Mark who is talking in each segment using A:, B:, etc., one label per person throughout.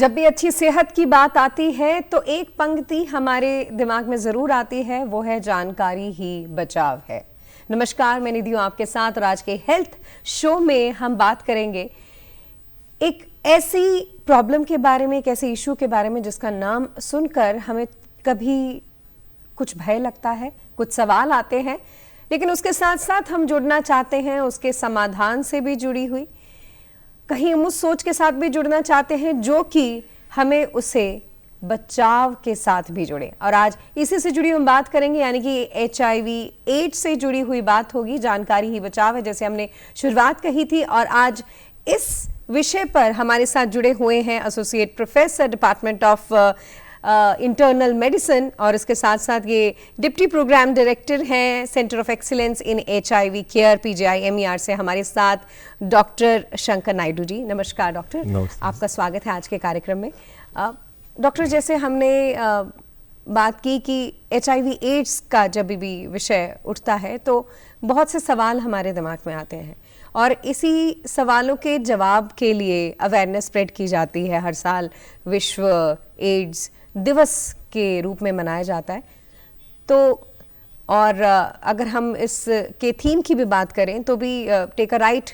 A: जब भी अच्छी सेहत की बात आती है तो एक पंक्ति हमारे दिमाग में ज़रूर आती है, वो है जानकारी ही बचाव है। नमस्कार, मैं निधि हूं आपके साथ और आज के हेल्थ शो में हम बात करेंगे एक ऐसी प्रॉब्लम के बारे में, एक ऐसे इशू के बारे में जिसका नाम सुनकर हमें कभी कुछ भय लगता है, कुछ सवाल आते हैं, लेकिन उसके साथ साथ हम जुड़ना चाहते हैं उसके समाधान से भी जुड़ी हुई, कहीं हम उस सोच के साथ भी जुड़ना चाहते हैं जो कि हमें उसे बचाव के साथ भी जुड़े। और आज इसी से जुड़ी हम बात करेंगे, यानी कि HIV एड्स से जुड़ी हुई बात होगी। जानकारी ही बचाव है, जैसे हमने शुरुआत कही थी। और आज इस विषय पर हमारे साथ जुड़े हुए हैं associate professor department of internal medicine और इसके साथ साथ ये डिप्टी प्रोग्राम डायरेक्टर हैं centre of excellence in HIV care PGI-MER से हमारे साथ डॉक्टर शंकर नायडू जी। नमस्कार डॉक्टर, आपका स्वागत है आज के कार्यक्रम में। डॉक्टर, जैसे हमने बात की कि HIV एड्स का जब भी विषय उठता है तो बहुत से सवाल हमारे दिमाग में आते हैं और इसी सवालों के जवाब के लिए अवेयरनेस स्प्रेड की जाती है। हर साल विश्व एड्स दिवस के रूप में मनाया जाता है। तो और अगर हम इस के थीम की भी बात करें तो भी टेक अ राइट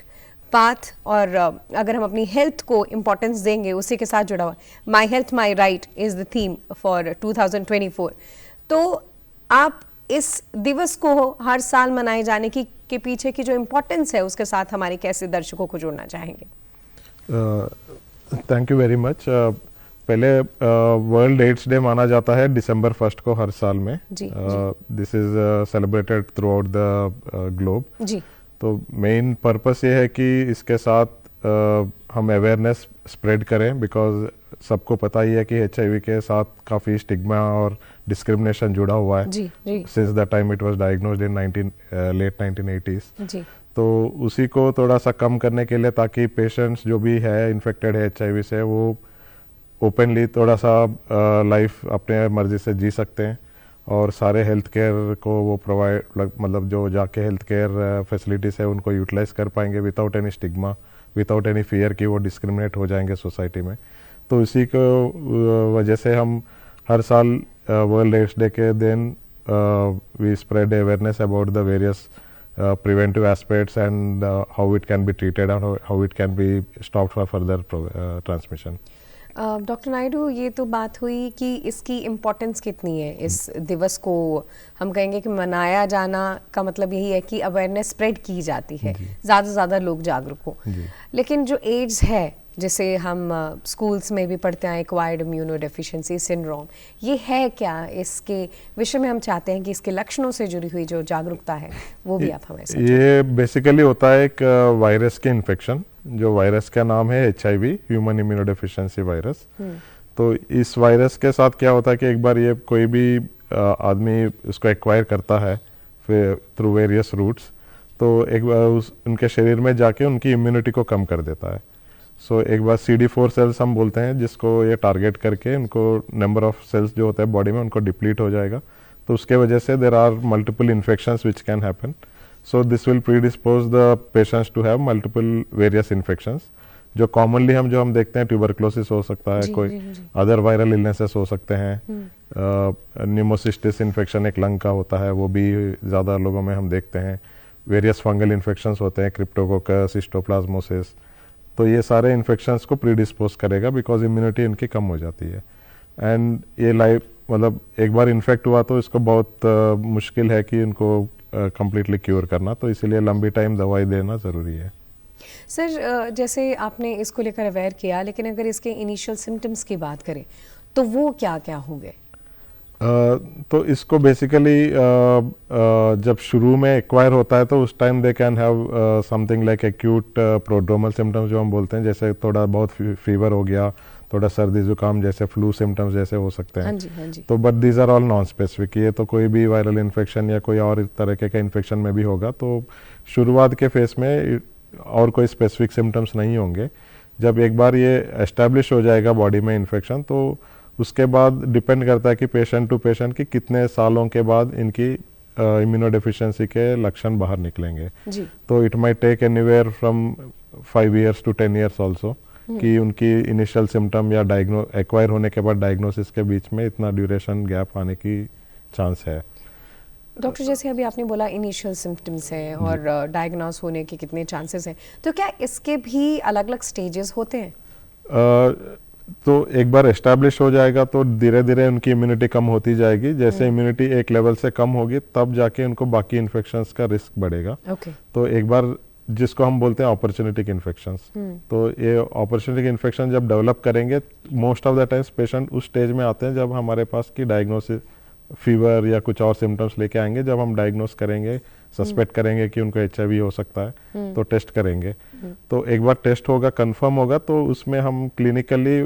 A: पाथ, और अगर हम अपनी हेल्थ को इम्पोर्टेंस देंगे, उसी के साथ जुड़ा हुआ my health my right is the theme for 2024। तो आप इस दिवस को हर साल मनाए जाने की के पीछे की जो इम्पोर्टेंस है उसके साथ हमारे कैसे दर्शकों को जोड़ना चाहेंगे?
B: Thank you very much. पहले वर्ल्ड एड्स डे माना जाता है December 1 को हर साल में। This is celebrated through out the globe. तो मेन पर्पस ये है कि इसके साथ हम अवेयरनेस स्प्रेड करें, बिकॉज सबको पता ही है कि HIV के साथ काफ़ी स्टिग्मा और डिस्क्रिमिनेशन जुड़ा हुआ है since the time it was diagnosed in late 1980s। तो उसी को थोड़ा सा कम करने के लिए, ताकि पेशेंट्स जो भी है इन्फेक्टेड है HIV से, वो ओपनली थोड़ा सा लाइफ अपने मर्जी से जी सकते हैं और सारे हेल्थ केयर को वो प्रोवाइड, मतलब जो जाके हेल्थ केयर फैसिलिटीज़ है उनको यूटिलाइज कर पाएंगे without any stigma, without any fear कि वो डिस्क्रिमिनेट हो जाएंगे सोसाइटी में। तो इसी को वजह से हम हर साल वर्ल्ड एड्स डे के दिन we spread awareness about the various preventive aspects and how it can be treated and how it can be stopped for further transmission.
A: Doctor Naidu, ये तो बात हुई कि इसकी इम्पोर्टेंस कितनी है। इस दिवस को हम कहेंगे कि मनाया जाना का मतलब यही है कि अवेयरनेस स्प्रेड की जाती है, ज़्यादा से ज़्यादा लोग जागरूक हो। लेकिन जो एड्स है, जिसे हम स्कूल्स में भी पढ़ते हैं, एक्वायर्ड इम्यूनोडेफिशिएंसी सिंड्रोम, ये है क्या? इसके विषय में हम चाहते हैं कि इसके लक्षणों से जुड़ी हुई जो जागरूकता है वो भी आप हमें समझाएं।
B: ये बेसिकली होता है एक वायरस के इन्फेक्शन, जो वायरस का नाम है HIV, ह्यूमन इम्यूनोडेफिशिएंसी वायरस। तो इस वायरस के साथ क्या होता है कि एक बार ये कोई भी आदमी उसको एक्वायर करता है थ्रू वेरियस रूट्स, तो एक बार उनके शरीर में जाके उनकी इम्यूनिटी को कम कर देता है। सो एक बार CD4 सेल्स हम बोलते हैं, जिसको ये टारगेट करके उनको नंबर ऑफ सेल्स जो होता है बॉडी में उनको डिप्लीट हो जाएगा। तो उसके वजह से there are multiple infections which can happen. So this will predispose the patients to have multiple various infections. जो कॉमनली हम देखते हैं, ट्यूबरक्लोसिस हो सकता है, कोई अदर वायरल इलनेसेस हो सकते हैं, न्यूमोसिस्टिस इन्फेक्शन एक लंग का होता है, वो भी ज़्यादा लोगों में हम देखते हैं। वेरियस फंगल इन्फेक्शंस होते हैं, क्रिप्टोकोकस, हिस्टोप्लाज्मोसिस। तो ये सारे इन्फेक्शंस को प्रीडिस्पोज करेगा, बिकॉज इम्यूनिटी इनकी कम हो जाती है। एंड ये लाइफ, मतलब एक बार इन्फेक्ट हुआ तो इसको बहुत मुश्किल है कि इनको कम्प्लीटली क्योर करना, तो इसीलिए लंबी टाइम दवाई देना ज़रूरी है।
A: सर, जैसे आपने इसको लेकर अवेयर किया, लेकिन अगर इसके इनिशियल सिम्टम्स की बात करें तो वो क्या क्या होंगे?
B: तो इसको बेसिकली जब शुरू में एक्वायर होता है तो उस time they can have something like acute prodromal symptoms जो हम बोलते हैं, जैसे थोड़ा बहुत फीवर हो गया, थोड़ा सर्दी जुकाम जैसे फ्लू सिम्टम्स जैसे हो सकते हैं।
A: हाँ जी।
B: तो but these are all non specific. ये तो कोई भी वायरल इन्फेक्शन या कोई और तरह के इन्फेक्शन में भी होगा। तो शुरुआत के फेस में और कोई स्पेसिफिक सिम्टम्स नहीं होंगे। जब एक बार ये एस्टेब्लिश हो जाएगा बॉडी में इन्फेक्शन, तो उसके बाद डिपेंड करता है कि पेशेंट टू पेशेंट कि कितने सालों के बाद इनकी इम्यूनोडेफिशिएंसी के लक्षण बाहर निकलेंगे। तो it might take anywhere from 5 years to 10 years also. कि उनकी इनिशियल सिम्टम या एक्वायर होने के बाद डायग्नोसिस के बीच में इतना ड्यूरेशन गैप आने की चांस है।
A: डॉक्टर, जैसे अभी आपने बोला इनिशियल सिम्टम्स हैं और डायग्नोस होने के कितने चांसेस हैं, तो क्या इसके भी अलग अलग स्टेजेस होते हैं?
B: तो एक बार एस्टैब्लिश हो जाएगा तो धीरे धीरे उनकी इम्यूनिटी कम होती जाएगी। जैसे इम्यूनिटी एक लेवल से कम होगी तब जाके उनको बाकी इन्फेक्शंस का रिस्क बढ़ेगा। तो एक बार जिसको हम बोलते हैं अपॉर्चुनिटिक इन्फेक्शंस, तो ये अपॉर्चुनिटिक इन्फेक्शन जब डेवलप करेंगे most of the times patient उस स्टेज में आते हैं जब हमारे पास की डायग्नोसिस फीवर या कुछ और सिम्टम्स लेके आएंगे। जब हम डायग्नोस करेंगे, सस्पेक्ट करेंगे कि उनको HIV हो सकता है, तो टेस्ट करेंगे। तो एक बार टेस्ट होगा, कंफर्म होगा, तो उसमें हम क्लिनिकली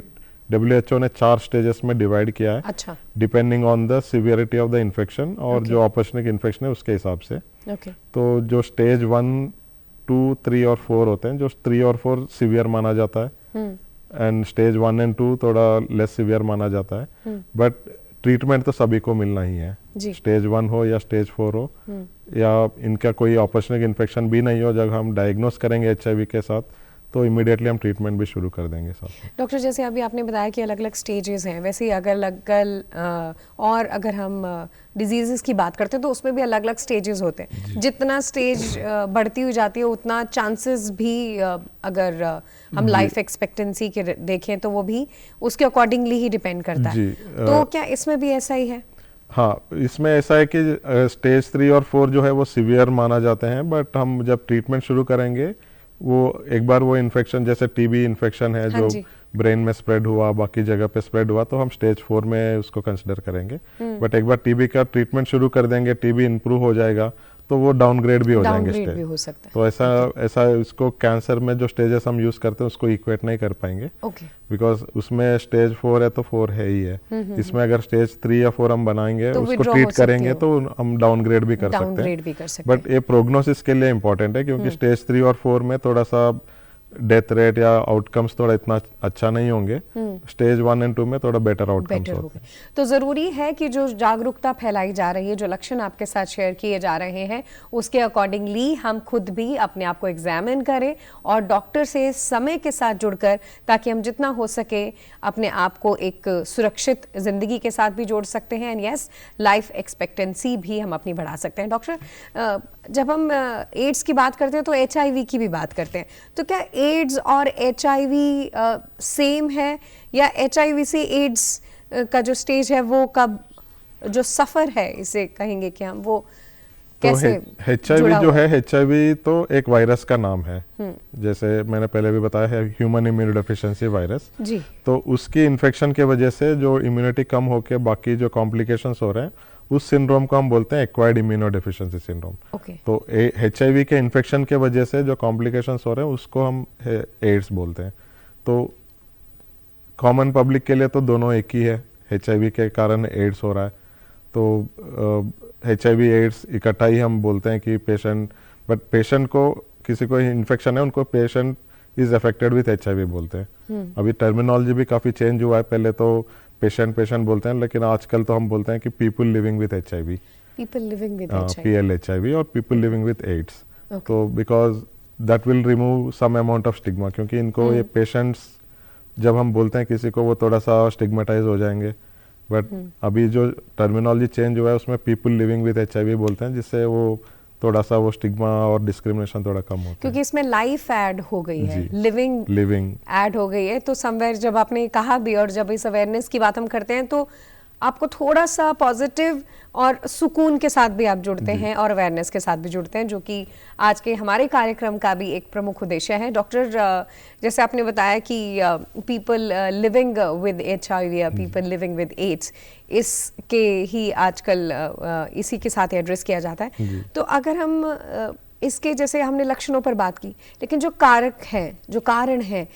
B: WHO ने 4 स्टेजेस में डिवाइड किया है।
A: अच्छा।
B: Depending on the severity of the infection और जो अपॉर्चुनिटिक इन्फेक्शन है उसके हिसाब से। तो जो स्टेज 1, 2, 3 और 4 होते हैं, जो 3 और 4 सीवियर माना जाता है एंड स्टेज 1 एंड 2 थोड़ा लेस सीवियर माना जाता है। बट ट्रीटमेंट तो सभी को मिलना ही है, स्टेज 1 हो या स्टेज 4 हो, या इनका कोई अपॉर्चुनिटिक इन्फेक्शन भी नहीं हो। जब हम डायग्नोस करेंगे HIV के साथ तो इमीडिएटली हम ट्रीटमेंट भी शुरू कर देंगे साथ में।
A: डॉक्टर, जैसे अभी आपने बताया कि अलग अलग स्टेजेस हैं, वैसे ही और अगर हम डिजीज़ की बात करते हैं तो उसमें भी अलग अलग स्टेजेस होते हैं। जितना स्टेज बढ़ती हुई जाती है उतना चांसेस भी अगर हम लाइफ एक्सपेक्टेंसी के देखें तो वो भी उसके अकॉर्डिंगली ही डिपेंड करता है। तो क्या इसमें भी ऐसा ही है?
B: हाँ, इसमें ऐसा है कि स्टेज 3 और 4 जो है वो सीवियर माना जाते हैं, बट हम जब ट्रीटमेंट शुरू करेंगे वो एक बार वो इन्फेक्शन जैसे TB इन्फेक्शन है जो ब्रेन में स्प्रेड हुआ, बाकी जगह पे स्प्रेड हुआ, तो हम स्टेज 4 में उसको कंसिडर करेंगे। बट एक बार TB का ट्रीटमेंट शुरू कर देंगे, TB इंप्रूव हो जाएगा तो वो डाउनग्रेड भी हो जाएंगे स्टेज।
A: भी हो सकता है।
B: तो ऐसा इसको कैंसर में जो स्टेजेस हम यूज करते हैं उसको इक्वेट नहीं कर पाएंगे, बिकॉज उसमें स्टेज 4 है तो 4 है ही है। इसमें अगर स्टेज 3 या 4 हम बनाएंगे, तो उसको ट्रीट करेंगे तो हम डाउनग्रेड भी कर सकते हैं। बट ये प्रोग्नोसिस के लिए इंपॉर्टेंट है क्योंकि स्टेज 3 और 4 में थोड़ा सा डेथ रेट या आउटकम्स थोड़ा इतना अच्छा नहीं होंगे। स्टेज 1 एंड 2 में थोड़ा बेटर आउटकम्स होते हैं।
A: तो ज़रूरी है कि जो जागरूकता फैलाई जा रही है, जो लक्षण आपके साथ शेयर किए जा रहे हैं, उसके अकॉर्डिंगली हम खुद भी अपने आप को एग्जामिन करें और डॉक्टर से समय के साथ जुड़कर, ताकि हम जितना हो सके अपने आप को एक सुरक्षित ज़िंदगी के साथ भी जोड़ सकते हैं। एंड यस, लाइफ एक्सपेक्टेंसी भी हम अपनी बढ़ा सकते हैं। डॉक्टर, जब हम एड्स की बात करते हैं तो HIV की भी बात करते हैं, तो क्या एड्स और HIV सेम है या HIV से एड्स का जो स्टेज है वो कब जो सफ़र है इसे कहेंगे कि हम वो कैसे?
B: तो HIV जो है, HIV तो एक वायरस का नाम है, जैसे मैंने पहले भी बताया है, ह्यूमन इम्यूनोडेफिशिएंसी वायरस जी। तो उसकी इन्फेक्शन के वजह से जो इम्यूनिटी कम होकर बाकी जो कॉम्प्लिकेशंस हो रहे हैं उस सिंड्रोम को हम बोलते हैं एक्वायर्ड इम्यूनोडेफिशिएंसी सिंड्रोम। तो HIV के इन्फेक्शन के वजह से जो कॉम्प्लिकेशंस हो रहे हैं उसको हम एड्स बोलते हैं। तो कॉमन पब्लिक के लिए तो दोनों एक ही है, HIV के कारण एड्स हो रहा है, तो HIV एड्स इकट्ठा ही हम बोलते हैं कि पेशेंट को किसी को इन्फेक्शन है उनको patient is affected with HIV बोलते हैं। अभी टर्मिनोलॉजी भी काफ़ी चेंज हुआ है, पहले तो पेशेंट बोलते हैं, लेकिन आजकल तो हम बोलते हैं कि people living with HIV, PLHIV और पीपल लिविंग विथ एड्स। तो because that will remove some amount of stigma, क्योंकि इनको ये पेशेंट्स जब हम बोलते हैं किसी को वो थोड़ा सा स्टिग्मेटाइज हो जाएंगे, बट अभी जो टर्मिनोलॉजी चेंज हुआ है उसमें पीपल लिविंग विथ HIV बोलते हैं, जिससे वो थोड़ा सा वो स्टिग्मा और डिस्क्रिमिनेशन थोड़ा कम होता है,
A: क्योंकि इसमें लाइफ ऐड हो गई है, लिविंग ऐड हो गई है। तो समवेयर जब आपने कहा भी और जब इस अवेयरनेस की बात हम करते हैं तो आपको थोड़ा सा पॉजिटिव और सुकून के साथ भी आप जुड़ते हैं और अवेयरनेस के साथ भी जुड़ते हैं, जो कि आज के हमारे कार्यक्रम का भी एक प्रमुख उद्देश्य है। डॉक्टर, जैसे आपने बताया कि पीपल लिविंग विद HIV या पीपल लिविंग विद एड्स, इसके ही आजकल इसी के साथ एड्रेस किया जाता है। तो अगर हम इसके, जैसे हमने लक्षणों पर बात की, लेकिन जो कारक हैं, जो कारण हैं,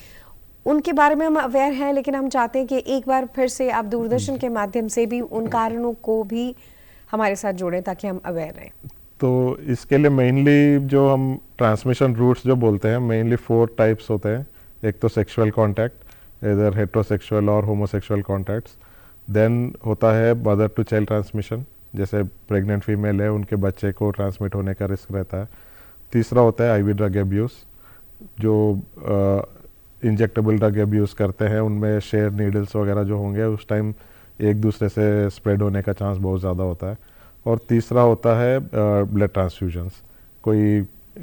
A: उनके बारे में हम अवेयर हैं, लेकिन हम चाहते हैं कि एक बार फिर से आप दूरदर्शन के माध्यम से भी उन कारणों को भी हमारे साथ जोड़ें ताकि हम अवेयर रहें।
B: तो इसके लिए मेनली जो हम ट्रांसमिशन रूट्स जो बोलते हैं, मेनली 4 टाइप्स होते हैं। एक तो सेक्सुअल कांटेक्ट, इधर हेट्रोसेक्सुअल और होमोसेक्सुअल कॉन्टैक्ट्स। देन होता है मदर टू चाइल्ड ट्रांसमिशन, जैसे प्रेग्नेंट फीमेल है उनके बच्चे को ट्रांसमिट होने का रिस्क रहता है। तीसरा होता है IV ड्रग एब्यूज़, जो इंजेक्टेबल ड्रग अब्यूज़ करते हैं उनमें शेयर नीडल्स वगैरह जो होंगे उस टाइम एक दूसरे से स्प्रेड होने का चांस बहुत ज़्यादा होता है। और तीसरा होता है ब्लड ट्रांसफ्यूजन्स, कोई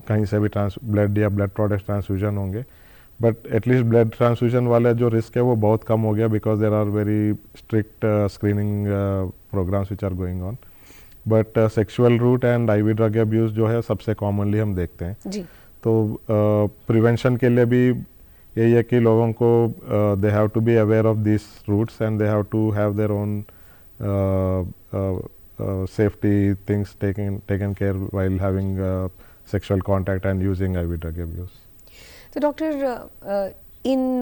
B: कहीं से भी ब्लड या ब्लड प्रोडक्ट्स ट्रांसफ्यूजन होंगे, बट एटलीस्ट ब्लड ट्रांसफ्यूजन वाला जो रिस्क है वो बहुत कम हो गया because there are very strict screening programs which are going on. But sexual route and IV drug abuse जो है सबसे कॉमनली हम देखते हैं
A: जी।
B: तो प्रिवेंशन के लिए भी यही है कि लोगों को they have to be aware of this routes and they have to have their own safety things taken care while having sexual contact and using IV drug abuse.
A: तो डॉक्टर इन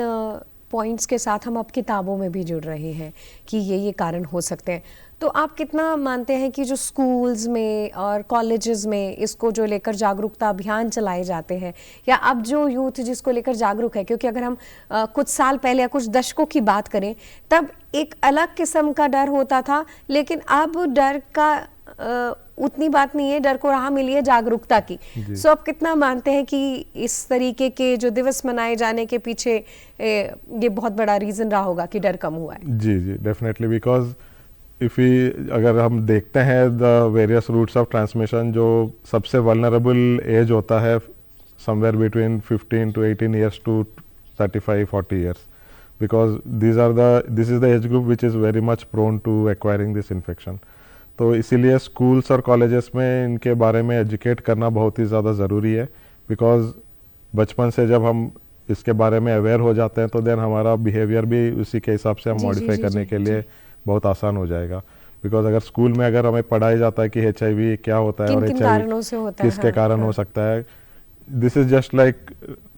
A: पॉइंट्स के साथ हम अब किताबों में भी जुड़ रहे हैं कि ये कारण हो सकते हैं, तो आप कितना मानते हैं कि जो स्कूल्स में और कॉलेजेस में इसको जो लेकर जागरूकता अभियान चलाए जाते हैं या अब जो यूथ जिसको लेकर जागरूक है, क्योंकि अगर हम कुछ साल पहले या कुछ दशकों की बात करें तब एक अलग किस्म का डर होता था, लेकिन अब डर का उतनी बात नहीं है, डर को राह मिली है जागरूकता की। सो आप कितना मानते हैं कि इस तरीके के जो दिवस मनाए जाने के पीछे ये बहुत बड़ा रीजन रहा होगा कि डर कम हुआ है?
B: जी जी डेफिनेटली, बिकॉज अगर हम देखते हैं the various routes of transmission, जो सबसे वल्नरेबल एज होता है somewhere between 15 to 18 years to 35-40 years, because this is the age group which is very much prone to acquiring this infection. तो इसीलिए स्कूल्स और कॉलेजेस में इनके बारे में एजुकेट करना बहुत ही ज़्यादा ज़रूरी है, बिकॉज बचपन से जब हम इसके बारे में अवेयर हो जाते हैं तो देन हमारा बिहेवियर भी उसी के हिसाब से हम मॉडिफाई करने के लिए बहुत आसान हो जाएगा। बिकॉज अगर स्कूल में अगर हमें पढ़ाया जाता है कि HIV क्या होता है और HIV किसके कारण हो सकता है, this is just like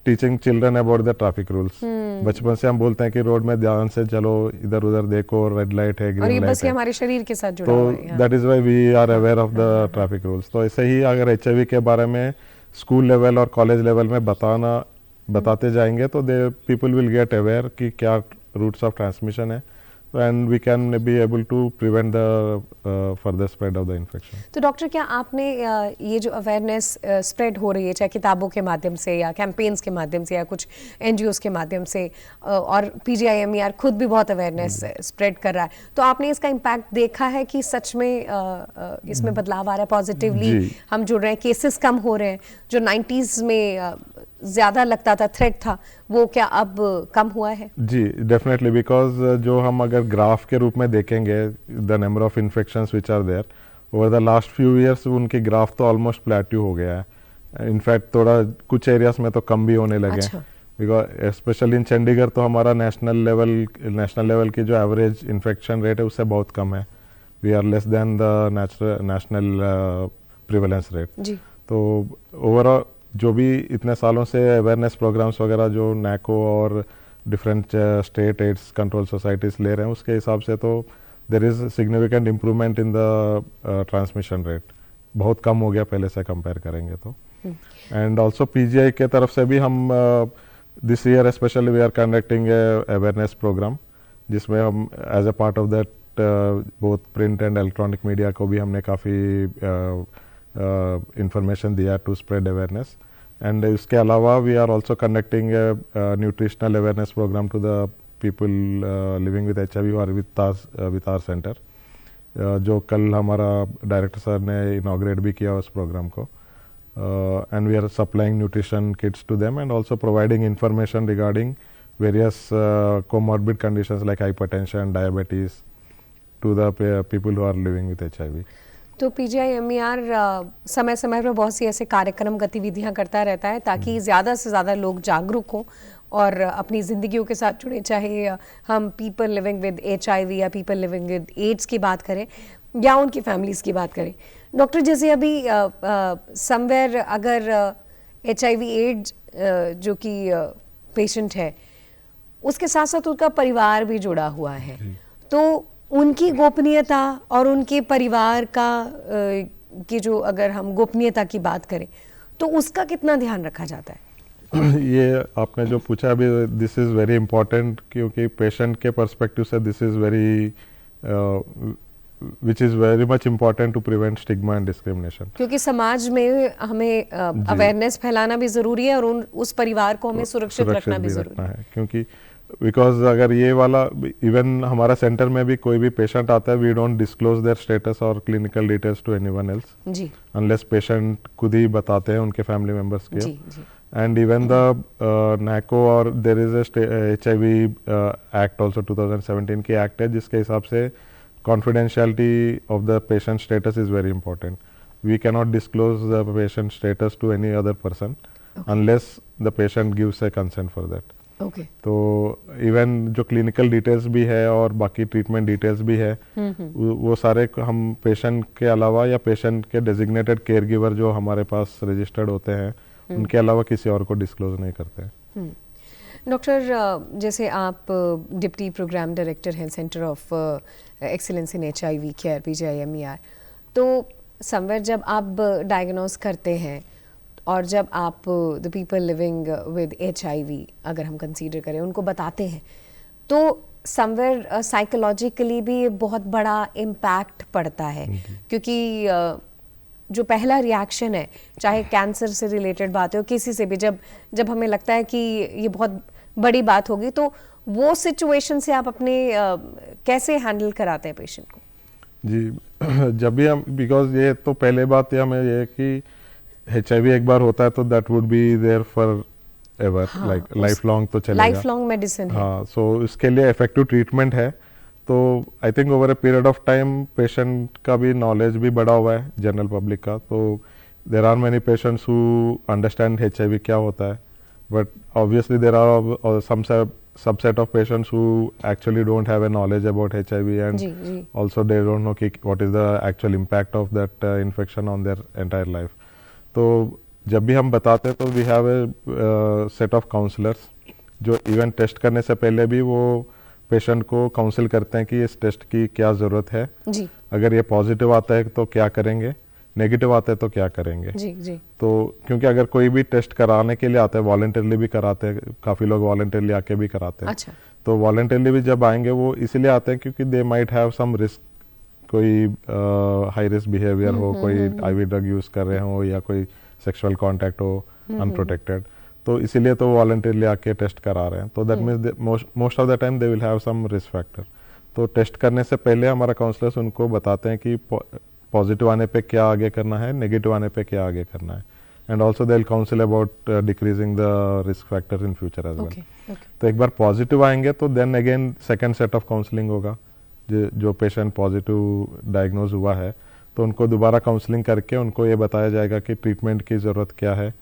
B: teaching children about the traffic rules. बचपन से हम बोलते हैं कि रोड में ध्यान से चलो, इधर उधर देखो, रेड लाइट है, ग्रीन लाइट है,
A: हमारे शरीर के साथ जुड़ा
B: हुआ है। तो that is why we are aware of the traffic rules. तो ऐसे ही अगर HIV के बारे में स्कूल लेवल और कॉलेज लेवल में बताते जाएंगे तो they people will get aware कि क्या रूट्स ऑफ ट्रांसमिशन है, and we can be able to prevent the further spread of the infection.
A: तो डॉक्टर, क्या आपने ये जो अवेयरनेस स्प्रेड हो रही है चाहे किताबों के माध्यम से या कैंपेन्स के माध्यम से या कुछ NGOs के माध्यम से, और PGIMER खुद भी बहुत अवेयरनेस स्प्रेड कर रहा है, तो आपने इसका इम्पैक्ट देखा है कि सच में इसमें बदलाव आ रहा है पॉजिटिवली? हम जुड़ रहे हैं, केसेस कम हो रहे हैं, जो 90s में ज़्यादा लगता था, थ्रेट था, वो क्या अब कम हुआ है?
B: जी डेफिनेटली, बिकॉज जो हम अगर ग्राफ के रूप में देखेंगे the number of infections which are there over the last few years, उनकी ग्राफ तो ऑलमोस्ट प्लेट्यू हो गया है। इनफैक्ट थोड़ा कुछ एरियाज में तो कम भी होने लगे।
A: अच्छा।
B: बिकॉज स्पेशली इन चंडीगढ़ तो हमारा नेशनल लेवल की जो एवरेज इन्फेक्शन रेट है उससे बहुत कम है। We are less than the national prevalence rate.
A: जी।
B: तो ओवरऑल जो भी इतने सालों से अवेयरनेस प्रोग्राम्स वगैरह जो NACO और different state AIDS control societies ले रहे हैं उसके हिसाब से तो there is significant improvement in the transmission rate, बहुत कम हो गया पहले से कंपेयर करेंगे तो। एंड ऑल्सो PGI के तरफ से भी हम this year specially we are conducting awareness program, जिसमें हम as a part of that both print and electronic media को भी हमने काफ़ी information दिया टू स्प्रेड अवेयरनेस। एंड इसके अलावा we are also conducting nutritional awareness program to the people living with HIV और विद आवर सेंटर, जो कल हमारा डायरेक्टर सर ने इनॉग्रेट भी किया उस प्रोग्राम को। And we are supplying nutrition kits to them and also providing information regarding various comorbid conditions like hypertension, diabetes to the people who are living with HIV।
A: तो PGIMER समय समय पर बहुत सी ऐसे कार्यक्रम गतिविधियां करता रहता है ताकि ज़्यादा से ज़्यादा लोग जागरूक हों और अपनी ज़िंदगियों के साथ जुड़े, चाहे हम पीपल लिविंग विद HIV या पीपल लिविंग विद एड्स की बात करें या उनकी फैमिलीज़ की बात करें। डॉक्टर, जैसे अभी समवेयर अगर HIV एड्स जो कि पेशेंट है उसके साथ साथ उसका परिवार भी जुड़ा हुआ है, तो उनकी गोपनीयता और उनके परिवार का की जो अगर हम गोपनीयता की बात करें तो उसका कितना ध्यान रखा जाता है?
B: ये आपने जो पूछा अभी, दिस इज़ वेरी इम्पोर्टेंट, क्योंकि पेशेंट के पर्सपेक्टिव से this is very which is very much important to prevent stigma and discrimination.
A: क्योंकि समाज में हमें अवेयरनेस फैलाना भी ज़रूरी है और उस परिवार को हमें सुरक्षित रखना भी ज़रूरी है,
B: क्योंकि बिकॉज अगर ये वाला इवन हमारा सेंटर में भी कोई भी पेशेंट आता है, we don't disclose their status और clinical details to anyone else
A: जी,
B: अनलेस पेशेंट खुद ही बताते हैं उनके फैमिली मेंबर्स के.
A: जी, जी.
B: And even the NACO और there is a HIV Act also 2017 की एक्ट है जिसके हिसाब से confidentiality of the patient status is very important. We cannot disclose the patient status to any other person unless the patient gives a consent for that.
A: Okay.
B: तो even जो clinical details भी है और बाकी ट्रीटमेंट डिटेल्स भी है वो सारे हम पेशेंट के अलावा या पेशेंट के डेजिग्नेटेड केयर गिवर जो हमारे पास रजिस्टर्ड होते हैं उनके अलावा किसी और को डिस्क्लोज नहीं करते हैं.
A: डॉक्टर, जैसे आप डिप्टी प्रोग्राम डायरेक्टर हैं centre of excellence in HIV care PGIMER, तो समवेयर जब आप डायग्नोज करते हैं और जब आप the people living with HIV अगर हम कंसीडर करें उनको बताते हैं तो समवेयर साइकोलॉजिकली भी बहुत बड़ा इम्पैक्ट पड़ता है, क्योंकि जो पहला रिएक्शन है चाहे कैंसर से रिलेटेड बात हो किसी से भी, जब हमें लगता है कि ये बहुत बड़ी बात होगी, तो वो सिचुएशन से आप अपने कैसे हैंडल कराते हैं पेशेंट को?
B: जी, जब भी हम, बिकॉज ये तो पहले बात ये हमें ये कि HIV एक बार होता है तो that would be there forever, like lifelong तो चलेगा,
A: लाइफ लॉन्ग मेडिसिन है.
B: हाँ, सो इसके लिए इफेक्टिव ट्रीटमेंट है. तो I think over a period of time patient का भी नॉलेज भी बढ़ा हुआ है जनरल पब्लिक का. तो there are many patients who understand HIV क्या होता है, but obviously there are some subset of patients who actually don't have a knowledge about HIV and also they don't know कि what is the actual impact of that infection on their entire life. तो जब भी हम बताते हैं तो we have a set of counsellors जो even test करने से पहले भी वो पेशेंट को काउंसिल करते हैं कि इस टेस्ट की क्या ज़रूरत है
A: जी.
B: अगर ये पॉजिटिव आता है तो क्या करेंगे, नेगेटिव आता है तो क्या करेंगे.
A: जी, जी.
B: तो क्योंकि अगर कोई भी टेस्ट कराने के लिए आता है, वॉलंटरली भी कराते हैं, काफ़ी लोग वॉलंटरली आके भी कराते हैं.
A: अच्छा.
B: तो वॉलंटरली भी जब आएंगे वो इसलिए आते हैं क्योंकि they might have some risk, कोई हाई रिस्क बिहेवियर हो, कोई IV ड्रग यूज़ कर रहे हो या कोई सेक्सुअल कॉन्टैक्ट हो अनप्रोटेक्टेड, तो इसीलिए तो वॉलंटरली आके टेस्ट करा रहे हैं. तो that means most of the time they will have some risk factor. तो टेस्ट करने से पहले हमारा काउंसलर्स उनको बताते हैं कि पॉजिटिव आने पे क्या आगे करना है, नेगेटिव आने पे क्या आगे करना है, and also they will counsel about decreasing the risk factor in future as well. तो एक बार पॉजिटिव आएंगे तो then again second set of counselling होगा. जो पेशेंट पॉजिटिव डायग्नोज हुआ है तो उनको दोबारा काउंसलिंग करके उनको ये बताया जाएगा कि ट्रीटमेंट की ज़रूरत क्या है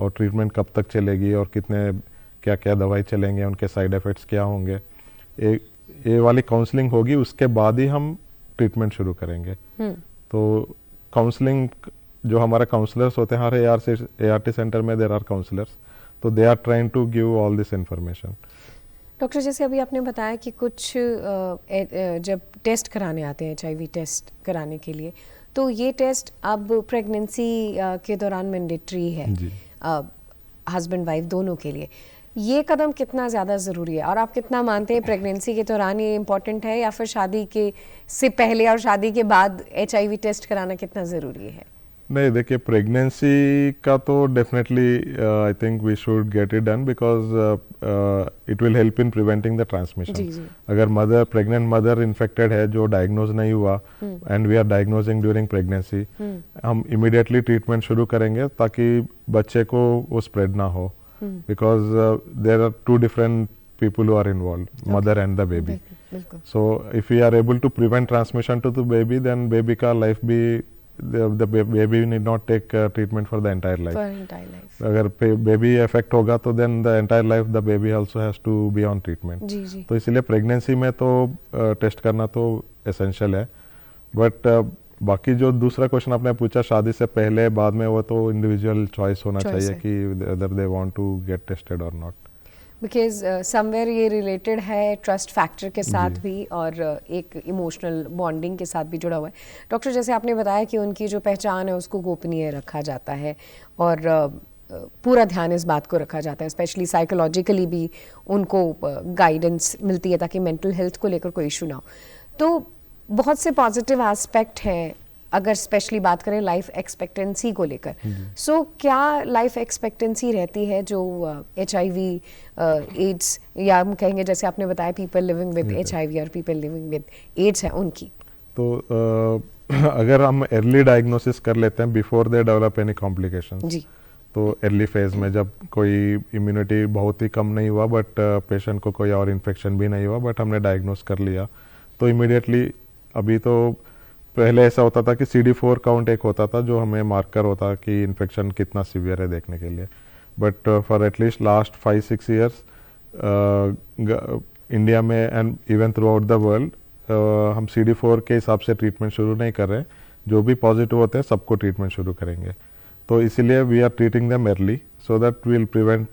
B: और ट्रीटमेंट कब तक चलेगी और कितने क्या क्या दवाई चलेंगे, उनके साइड इफ़ेक्ट्स क्या होंगे. ये वाली काउंसलिंग होगी, उसके बाद ही हम ट्रीटमेंट शुरू करेंगे. तो काउंसलिंग जो हमारे काउंसलर्स होते हैं, हर ART सेंटर में देयर आर काउंसलर्स, तो they are trying to give all this information.
A: Doctor, जैसे अभी आपने बताया कि कुछ जब टेस्ट कराने आते हैं HIV टेस्ट कराने के लिए, तो ये टेस्ट अब प्रेगनेंसी के दौरान मैंडेटरी है हस्बैंड वाइफ दोनों के लिए. ये कदम कितना ज़्यादा ज़रूरी है और आप कितना मानते हैं प्रेगनेंसी के दौरान ये इम्पोर्टेंट है या फिर शादी के से पहले और शादी के बाद HIV टेस्ट कराना कितना ज़रूरी है?
B: नहीं, देखिए, प्रेगनेंसी का तो definitely I think we should get it done because it will help in preventing the transmission. अगर प्रेग्नेंट मदर इन्फेक्टेड है जो डायग्नोज नहीं हुआ and we are diagnosing during pregnancy, हम इमीडिएटली ट्रीटमेंट शुरू करेंगे ताकि बच्चे को वो स्प्रेड ना हो, because there are 2 different people who are involved, mother and the baby. So if we are able to prevent transmission to the baby, then baby का life भी the baby need not take treatment for the entire life. अगर baby affect होगा तो then the entire life the baby also has to be on treatment. जी. तो इसलिए pregnancy में तो test करना तो एसेंशियल है. बट बाकी जो दूसरा क्वेश्चन आपने पूछा शादी से पहले बाद में, वो तो इंडिविजुअल चॉइस होना चाहिए कि whether they want to get tested or not.
A: Because somewhere ये रिलेटेड है ट्रस्ट फैक्टर के साथ भी और एक इमोशनल बॉन्डिंग के साथ भी जुड़ा हुआ है. डॉक्टर, जैसे आपने बताया कि उनकी जो पहचान है उसको गोपनीय रखा जाता है और पूरा ध्यान इस बात को रखा जाता है, स्पेशली साइकोलॉजिकली भी उनको गाइडेंस मिलती है ताकि मेंटल हेल्थ को लेकर कोई इशू ना हो. तो बहुत से पॉजिटिव एस्पेक्ट हैं अगर स्पेशली बात करें लाइफ एक्सपेक्टेंसी को लेकर। सो क्या लाइफ एक्सपेक्टेंसी रहती है जो HIV एड्स, या हम कहेंगे जैसे आपने बताया पीपल लिविंग विद HIV और पीपल लिविंग विद एड्स हैं उनकी?
B: तो अगर हम अर्ली डायग्नोसिस कर लेते हैं before they develop any complications,
A: जी,
B: तो अर्ली फेज में जब कोई इम्यूनिटी बहुत ही कम नहीं हुआ बट पेशेंट को कोई और इन्फेक्शन भी नहीं हुआ बट हमने डायग्नोस कर लिया, तो इमीडिएटली, अभी तो पहले ऐसा होता था कि CD4 काउंट एक होता था जो हमें मार्कर होता कि इन्फेक्शन कितना सीवियर है देखने के लिए, but for at least last 5-6 years India में and even throughout the world हम CD4 के हिसाब से ट्रीटमेंट शुरू नहीं कर रहे, जो भी पॉजिटिव होते हैं सबको ट्रीटमेंट शुरू करेंगे। तो इसीलिए we are treating them early so that will prevent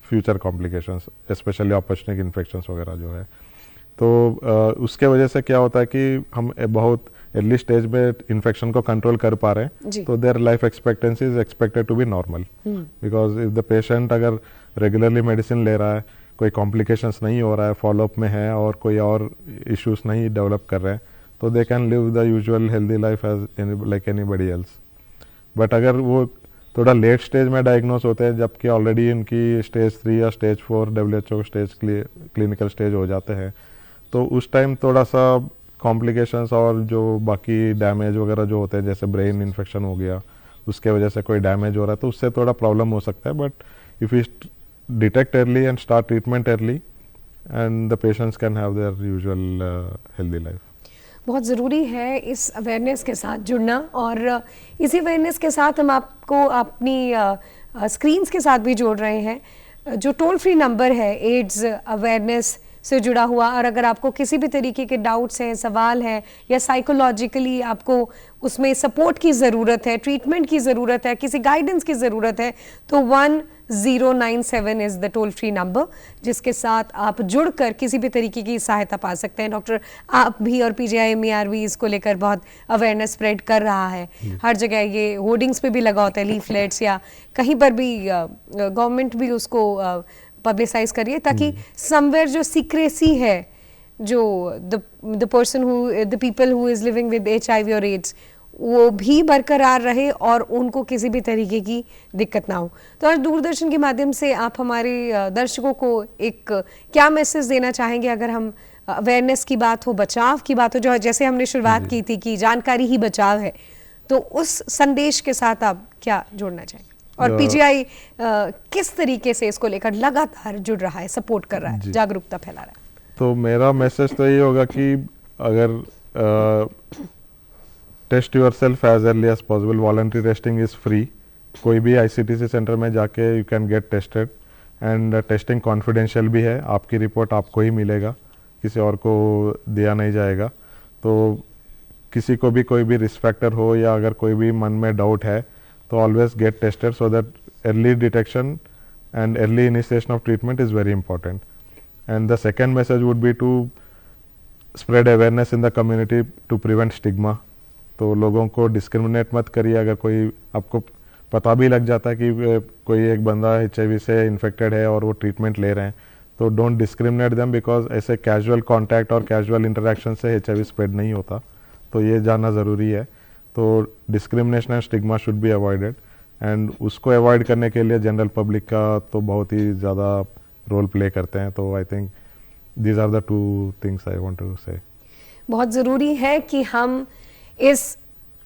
B: future complications, especially opportunistic infections वगैरह जो है। तो उसके वजह से क्या होता है कि हम बहुत अर्ली स्टेज में इन्फेक्शन को कंट्रोल कर पा रहे हैं, तो their life expectancy is expected to be normal, because if the patient अगर रेगुलरली मेडिसिन ले रहा है, कोई कॉम्प्लिकेशंस नहीं हो रहा है, फॉलोअप में है और कोई और इश्यूज नहीं डेवलप कर रहे हैं, तो they can live the usual healthy life as like anybody else. But अगर वो थोड़ा लेट स्टेज में डायग्नोस होते हैं, जबकि ऑलरेडी इनकी स्टेज 3 या stage 4 WHO stage clinical stage हो जाते हैं, तो उस टाइम थोड़ा सा कॉम्प्लिकेशंस और जो बाकी डैमेज वगैरह जो होते हैं, जैसे ब्रेन इन्फेक्शन हो गया, उसके वजह से कोई डैमेज हो रहा है, तो उससे थोड़ा प्रॉब्लम हो सकता है। But if you detect early and start treatment early, and the patients can have their usual healthy life.
A: बहुत ज़रूरी है इस अवेयरनेस के साथ जुड़ना, और इसी अवेयरनेस के साथ हम आपको अपनी स्क्रीन्स के साथ भी जोड़ रहे हैं, जो टोल फ्री नंबर है एड्स अवेयरनेस से जुड़ा हुआ। और अगर आपको किसी भी तरीके के डाउट्स हैं, सवाल हैं, या साइकोलॉजिकली आपको उसमें सपोर्ट की ज़रूरत है, ट्रीटमेंट की ज़रूरत है, किसी गाइडेंस की ज़रूरत है, तो 1097 is the toll free number, जिसके साथ आप जुड़कर किसी भी तरीके की सहायता पा सकते हैं। डॉक्टर, आप भी और PGIMER भी इसको लेकर बहुत अवेयरनेस स्प्रेड कर रहा है, हर जगह ये होर्डिंग्स पे भी लगा होता है, लीफलेट्स, या कहीं पर भी गवर्नमेंट भी उसको पब्लिसाइज करिए, ताकि समवेयर जो सीक्रेसी है, जो the person who the people who is living with HIV और एड्स, वो भी बरकरार रहे और उनको किसी भी तरीके की दिक्कत ना हो। तो आज दूरदर्शन के माध्यम से आप हमारे दर्शकों को एक क्या मैसेज देना चाहेंगे, अगर हम अवेयरनेस की बात हो, बचाव की बात हो, जो जैसे हमने शुरुआत की थी कि जानकारी ही बचाव है, तो उस संदेश के साथ आप क्या जोड़ना चाहेंगे? और PGI किस तरीके से इसको लेकर लगातार जुड़ रहा है, सपोर्ट कर रहा है, जागरूकता फैला रहा है?
B: तो मेरा मैसेज तो ये होगा कि अगर test yourself as early as possible, voluntary testing is free, कोई भी ICTC सेंटर में जाके you can get tested, and testing confidential भी है, आपकी रिपोर्ट आपको ही मिलेगा, किसी और को दिया नहीं जाएगा। तो किसी को भी कोई भी रिस्क फैक्टर हो या अगर कोई भी मन में डाउट है, तो always get tested so that early detection and early initiation of treatment is very important. And the second message would be to spread awareness in the community to prevent stigma. तो लोगों को discriminate मत करिए, अगर कोई आपको पता भी लग जाता है कि कोई एक बंदा HIV से इन्फेक्टेड है और वो ट्रीटमेंट ले रहे हैं, तो डोंट डिस्क्रिमिनेट देम, बिकॉज ऐसे कैजुअल कॉन्टैक्ट और कैजुअल इंटरेक्शन से HIV स्प्रेड नहीं होता, तो ये जानना ज़रूरी है। तो discrimination and stigma should be avoided, and उसको अवॉइड करने के लिए जनरल पब्लिक का तो बहुत ही ज़्यादा रोल प्ले करते हैं। तो I think these are the 2 things I want to say.
A: बहुत ज़रूरी है कि हम इस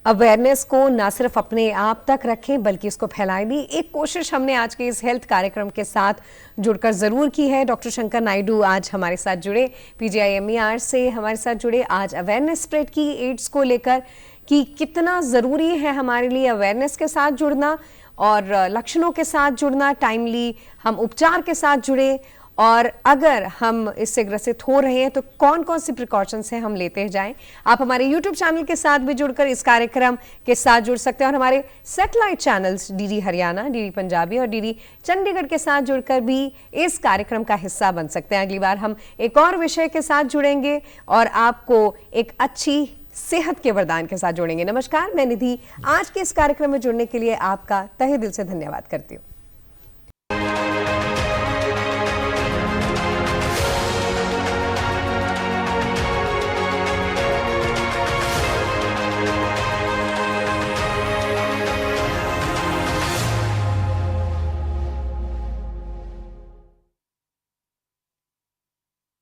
A: अवेयरनेस को ना सिर्फ अपने आप तक रखें बल्कि इसको फैलाएं भी। एक कोशिश हमने आज के इस हेल्थ कार्यक्रम के साथ जुड़कर ज़रूर की है। डॉक्टर शंकर नायडू आज हमारे साथ जुड़े, PGIMER से हमारे साथ जुड़े, आज अवेयरनेस स्प्रेड की एड्स को लेकर कि कितना ज़रूरी है हमारे लिए अवेयरनेस के साथ जुड़ना और लक्षणों के साथ जुड़ना, टाइमली हम उपचार के साथ जुड़े, और अगर हम इससे ग्रसित हो रहे हैं तो कौन कौन सी प्रिकॉशंस हैं हम लेते जाएं। आप हमारे YouTube चैनल के साथ भी जुड़कर इस कार्यक्रम के साथ जुड़ सकते हैं, और हमारे satellite channels DD Haryana, DD Punjabi और DD चंडीगढ़ के साथ जुड़कर भी इस कार्यक्रम का हिस्सा बन सकते हैं। अगली बार हम एक और विषय के साथ जुड़ेंगे और आपको एक अच्छी सेहत के वरदान के साथ जोड़ेंगे। नमस्कार, मैं निधि आज के इस कार्यक्रम में जुड़ने के लिए आपका तहे दिल से धन्यवाद करती हूँ।